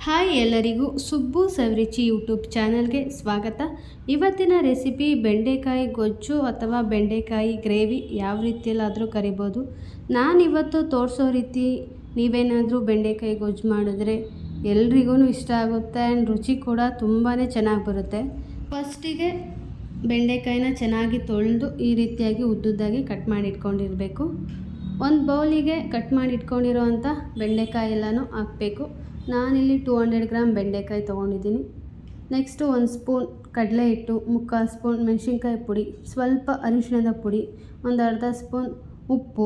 Hi ಎಲ್ಲರಿಗೂ ಸುಬ್ಬು ಸವಿರುಚಿ YouTube ಚಾನಲ್ಗೆ ಸ್ವಾಗತ. ಇವತ್ತಿನ ರೆಸಿಪಿ ಬೆಂಡೆಕಾಯಿ ಗೊಜ್ಜು ಅಥವಾ ಬೆಂಡೆಕಾಯಿ ಗ್ರೇವಿ, ಯಾವ ರೀತಿಯಲ್ಲಾದರೂ ಕರಿಬೋದು. ನಾನಿವತ್ತು ತೋರಿಸೋ ರೀತಿ ನೀವೇನಾದರೂ ಬೆಂಡೆಕಾಯಿ ಗೊಜ್ಜು ಮಾಡಿದ್ರೆ ಎಲ್ರಿಗೂ ಇಷ್ಟ ಆಗುತ್ತೆ ಆ್ಯಂಡ್ ರುಚಿ ಕೂಡ ತುಂಬಾ ಚೆನ್ನಾಗಿ ಬರುತ್ತೆ. ಫಸ್ಟಿಗೆ ಬೆಂಡೆಕಾಯಿನ ಚೆನ್ನಾಗಿ ತೊಳೆದು ಈ ರೀತಿಯಾಗಿ ಉದ್ದುದ್ದಾಗಿ ಕಟ್ ಮಾಡಿ ಇಟ್ಕೊಂಡಿರಬೇಕು. ಒಂದು ಬೌಲಿಗೆ ಕಟ್ ಮಾಡಿ ಇಟ್ಕೊಂಡಿರೋ ಅಂಥ ಬೆಂಡೆಕಾಯಿ ಎಲ್ಲನೂ ಹಾಕಬೇಕು. ನಾನಿಲ್ಲಿ 200 ಗ್ರಾಮ್ ಬೆಂಡೆಕಾಯಿ ತೊಗೊಂಡಿದ್ದೀನಿ. ನೆಕ್ಸ್ಟು 1 ಸ್ಪೂನ್ ಕಡಲೆ ಹಿಟ್ಟು, 3/4 ಸ್ಪೂನ್ ಮೆಣಸಿನ್ಕಾಯಿ ಪುಡಿ, ಸ್ವಲ್ಪ ಅರಿಶಿಣದ ಪುಡಿ, ಒಂದು ಅರ್ಧ ಸ್ಪೂನ್ ಉಪ್ಪು,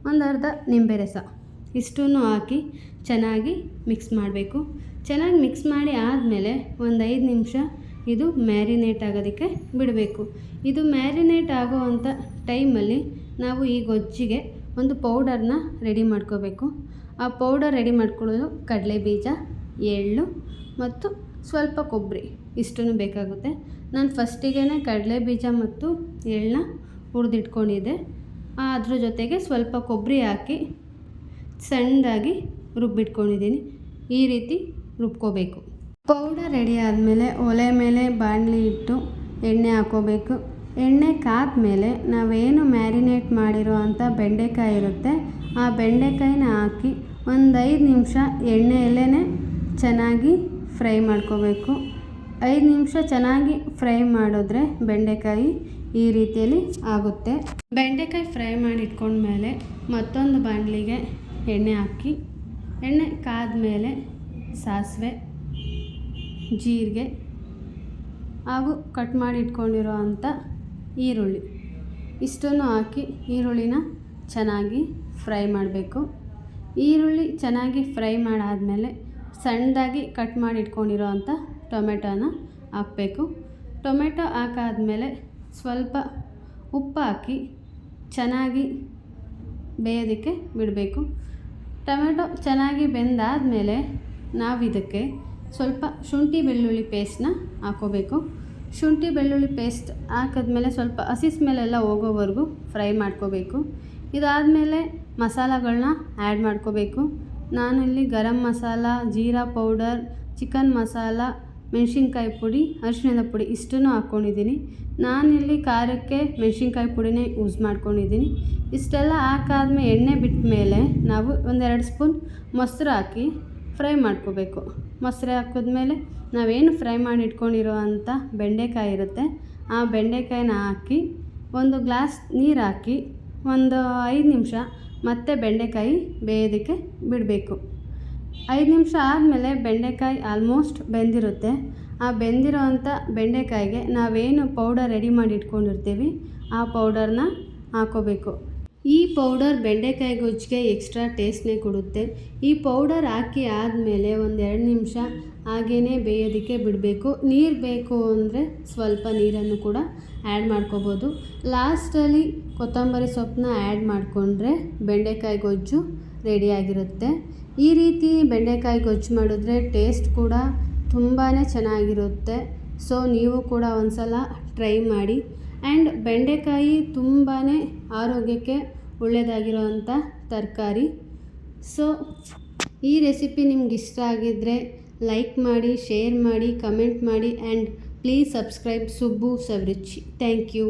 ಒಂದು ಅರ್ಧ ನಿಂಬೆ ರಸ, ಇಷ್ಟನ್ನು ಹಾಕಿ ಚೆನ್ನಾಗಿ ಮಿಕ್ಸ್ ಮಾಡಬೇಕು. ಚೆನ್ನಾಗಿ ಮಿಕ್ಸ್ ಮಾಡಿ ಆದಮೇಲೆ ಒಂದು 5 ನಿಮಿಷ ಇದು ಮ್ಯಾರಿನೇಟ್ ಆಗೋದಕ್ಕೆ ಬಿಡಬೇಕು. ಇದು ಮ್ಯಾರಿನೇಟ್ ಆಗೋ ಅಂಥ ಟೈಮಲ್ಲಿ ನಾವು ಈ ಗೊಜ್ಜಿಗೆ ಒಂದು ಪೌಡರ್ನ ರೆಡಿ ಮಾಡ್ಕೋಬೇಕು. ಆ ಪೌಡರ್ ರೆಡಿ ಮಾಡ್ಕೊಳ್ಳೋದು ಕಡಲೆ ಬೀಜ, ಎಳ್ಳು ಮತ್ತು ಸ್ವಲ್ಪ ಕೊಬ್ಬರಿ, ಇಷ್ಟನ್ನು ಬೇಕಾಗುತ್ತೆ. ನಾನು ಫಸ್ಟಿಗೆ ಕಡಲೆ ಬೀಜ ಮತ್ತು ಎಳ್ಳನ್ನ ಹುರಿದಿಟ್ಕೊಂಡಿದ್ದೆ. ಅದ್ರ ಜೊತೆಗೆ ಸ್ವಲ್ಪ ಕೊಬ್ಬರಿ ಹಾಕಿ ಸಣ್ಣದಾಗಿ ರುಬ್ಬಿಟ್ಕೊಂಡಿದ್ದೀನಿ. ಈ ರೀತಿ ರುಬ್ಕೋಬೇಕು. ಪೌಡರ್ ರೆಡಿ ಆದಮೇಲೆ ಒಲೆ ಮೇಲೆ ಬಾಣಲಿ ಇಟ್ಟು ಎಣ್ಣೆ ಹಾಕೋಬೇಕು. ಎಣ್ಣೆ ಕಾದ್ಮೇಲೆ ನಾವೇನು ಮ್ಯಾರಿನೇಟ್ ಮಾಡಿರೋ ಅಂಥ ಬೆಂಡೆಕಾಯಿ ಇರುತ್ತೆ, ಆ ಬೆಂಡೆಕಾಯಿನ ಹಾಕಿ ಒಂದು 5 ನಿಮಿಷ ಎಣ್ಣೆಯಲ್ಲೇ ಚೆನ್ನಾಗಿ ಫ್ರೈ ಮಾಡ್ಕೋಬೇಕು. 5 ನಿಮಿಷ ಚೆನ್ನಾಗಿ ಫ್ರೈ ಮಾಡಿದ್ರೆ ಬೆಂಡೆಕಾಯಿ ಈ ರೀತಿಯಲ್ಲಿ ಆಗುತ್ತೆ. ಬೆಂಡೆಕಾಯಿ ಫ್ರೈ ಮಾಡಿ ಇಟ್ಕೊಂಡ್ಮೇಲೆ ಮತ್ತೊಂದು ಬಾಣಲಿಗೆ ಎಣ್ಣೆ ಹಾಕಿ, ಎಣ್ಣೆ ಕಾದ್ಮೇಲೆ ಸಾಸಿವೆ, ಜೀರಿಗೆ ಹಾಗೂ ಕಟ್ ಮಾಡಿ ಇಟ್ಕೊಂಡಿರೋ ಅಂಥ ಈರುಳ್ಳಿ, ಇಷ್ಟನ್ನು ಹಾಕಿ ಈರುಳ್ಳಿನ ಚೆನ್ನಾಗಿ ಫ್ರೈ ಮಾಡಬೇಕು. ಈರುಳ್ಳಿ ಚೆನ್ನಾಗಿ ಫ್ರೈ ಮಾಡಾದಮೇಲೆ ಸಣ್ಣದಾಗಿ ಕಟ್ ಮಾಡಿ ಇಟ್ಕೊಂಡಿರೋ ಅಂಥ ಟೊಮೆಟೊನ ಹಾಕಬೇಕು. ಟೊಮೆಟೊ ಹಾಕಾದ್ಮೇಲೆ ಸ್ವಲ್ಪ ಉಪ್ಪು ಹಾಕಿ ಚೆನ್ನಾಗಿ ಬೇಯೋದಕ್ಕೆ ಬಿಡಬೇಕು. ಟೊಮೆಟೊ ಚೆನ್ನಾಗಿ ಬೆಂದಾದಮೇಲೆ ನಾವು ಇದಕ್ಕೆ ಸ್ವಲ್ಪ ಶುಂಠಿ ಬೆಳ್ಳುಳ್ಳಿ ಪೇಸ್ಟನ್ನ ಹಾಕೋಬೇಕು. ಶುಂಠಿ ಬೆಳ್ಳುಳ್ಳಿ ಪೇಸ್ಟ್ ಹಾಕಿದ್ಮೇಲೆ ಸ್ವಲ್ಪ ಹಸಿ ಸ್ಮೆಲ್ಲೆಲ್ಲ ಹೋಗೋವರೆಗೂ ಫ್ರೈ ಮಾಡ್ಕೋಬೇಕು. ಇದಾದಮೇಲೆ ಮಸಾಲಗಳನ್ನ ಆ್ಯಡ್ ಮಾಡ್ಕೋಬೇಕು. ನಾನಿಲ್ಲಿ ಗರಂ ಮಸಾಲ, ಜೀರಾ ಪೌಡರ್, ಚಿಕನ್ ಮಸಾಲ, ಮೆಣಸಿನ್ಕಾಯಿ ಪುಡಿ, ಅರಿಶಿಣದ ಪುಡಿ ಇಷ್ಟನ್ನು ಹಾಕ್ಕೊಂಡಿದ್ದೀನಿ. ನಾನಿಲ್ಲಿ ಖಾರಕ್ಕೆ ಮೆಣಸಿನ್ಕಾಯಿ ಪುಡಿನೇ ಯೂಸ್ ಮಾಡ್ಕೊಂಡಿದ್ದೀನಿ. ಇಷ್ಟೆಲ್ಲ ಹಾಕಾದ್ಮೇಲೆ ಎಣ್ಣೆ ಬಿಟ್ಟ ಮೇಲೆ ನಾವು 1-2 ಸ್ಪೂನ್ ಮೊಸರು ಹಾಕಿ ಫ್ರೈ ಮಾಡ್ಕೋಬೇಕು. ಮೊಸರು ಹಾಕಿದ್ಮೇಲೆ ನಾವೇನು ಫ್ರೈ ಮಾಡಿ ಇಟ್ಕೊಂಡಿರೋ ಅಂಥ ಬೆಂಡೆಕಾಯಿ ಇರುತ್ತೆ, ಆ ಬೆಂಡೆಕಾಯಿನ ಹಾಕಿ 1 ಗ್ಲಾಸ್ ನೀರು ಹಾಕಿ ಒಂದು 5 ನಿಮಿಷ ಮತ್ತೆ ಬೆಂಡೆಕಾಯಿ ಬೇಯೋದಕ್ಕೆ ಬಿಡಬೇಕು. 5 ನಿಮಿಷ ಆದಮೇಲೆ ಬೆಂಡೆಕಾಯಿ ಆಲ್ಮೋಸ್ಟ್ ಬೆಂದಿರುತ್ತೆ. ಆ ಬೆಂದಿರೋ ಅಂಥ ಬೆಂಡೆಕಾಯಿಗೆ ನಾವೇನು ಪೌಡರ್ ರೆಡಿ ಮಾಡಿ ಇಟ್ಕೊಂಡಿರ್ತೀವಿ ಆ ಪೌಡರ್ನ ಹಾಕೋಬೇಕು. ಈ ಪೌಡರ್ ಬೆಂಡೆಕಾಯಿ ಗೊಜ್ಜಿಗೆ ಎಕ್ಸ್ಟ್ರಾ ಟೇಸ್ಟ್ನೇ ಕೊಡುತ್ತೆ. ಈ ಪೌಡರ್ ಹಾಕಿ ಆದಮೇಲೆ 1-2 ನಿಮಿಷ ಹಾಗೇ ಬೇಯೋದಕ್ಕೆ ಬಿಡಬೇಕು. ನೀರು ಬೇಕು ಅಂದರೆ ಸ್ವಲ್ಪ ನೀರನ್ನು ಕೂಡ ಆ್ಯಡ್ ಮಾಡ್ಕೋಬೋದು. ಲಾಸ್ಟಲ್ಲಿ ಕೊತ್ತಂಬರಿ ಸೊಪ್ಪನ್ನ ಆ್ಯಡ್ ಮಾಡಿಕೊಂಡ್ರೆ ಬೆಂಡೆಕಾಯಿ ಗೊಜ್ಜು ರೆಡಿಯಾಗಿರುತ್ತೆ. ಈ ರೀತಿ ಬೆಂಡೆಕಾಯಿ ಗೊಜ್ಜು ಮಾಡಿದ್ರೆ ಟೇಸ್ಟ್ ಕೂಡ ತುಂಬಾ ಚೆನ್ನಾಗಿರುತ್ತೆ. ಸೊ ನೀವು ಕೂಡ ಒಂದು ಸಲ ಟ್ರೈ ಮಾಡಿ. ಆ್ಯಂಡ್ ಬೆಂಡೆಕಾಯಿ ತುಂಬಾ ಆರೋಗ್ಯಕ್ಕೆ ಒಳ್ಳೆಯದಾಗಿರೋವಂಥ ತರಕಾರಿ. ಸೊ ಈ ರೆಸಿಪಿ ನಿಮ್ಗೆ ಇಷ್ಟ ಆಗಿದ್ದರೆ ಲೈಕ್ ಮಾಡಿ, ಶೇರ್ ಮಾಡಿ, ಕಮೆಂಟ್ ಮಾಡಿ and please subscribe Subbu Saviruchi. Thank you.